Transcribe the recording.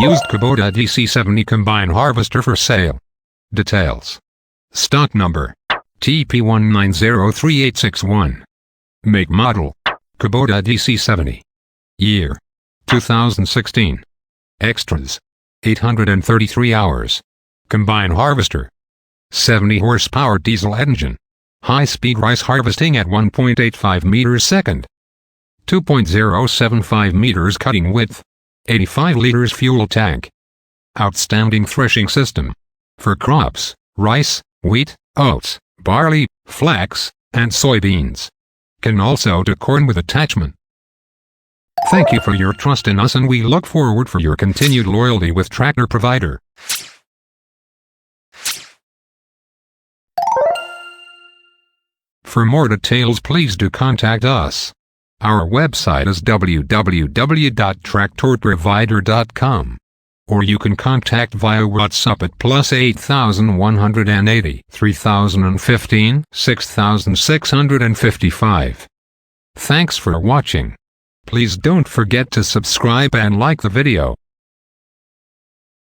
Used Kubota DC70 combine harvester for sale. Details. Stock number TP1903861. Make model Kubota DC70. Year 2016. Extras 833 hours. Combine harvester 70 horsepower diesel engine. High-speed rice harvesting at 1.85 meters second. 2.075 meters cutting width. 85 liters fuel tank. Outstanding threshing system. For crops, rice, wheat, oats, barley, flax, and soybeans. Can also do corn with attachment. Thank you for your trust in us, and we look forward for your continued loyalty with Tractor Provider. For more details, please do contact us. Our website is www.tractorprovider.com. Or you can contact via WhatsApp at +8180 3015 6655. Thanks for watching. Please don't forget to subscribe and like the video.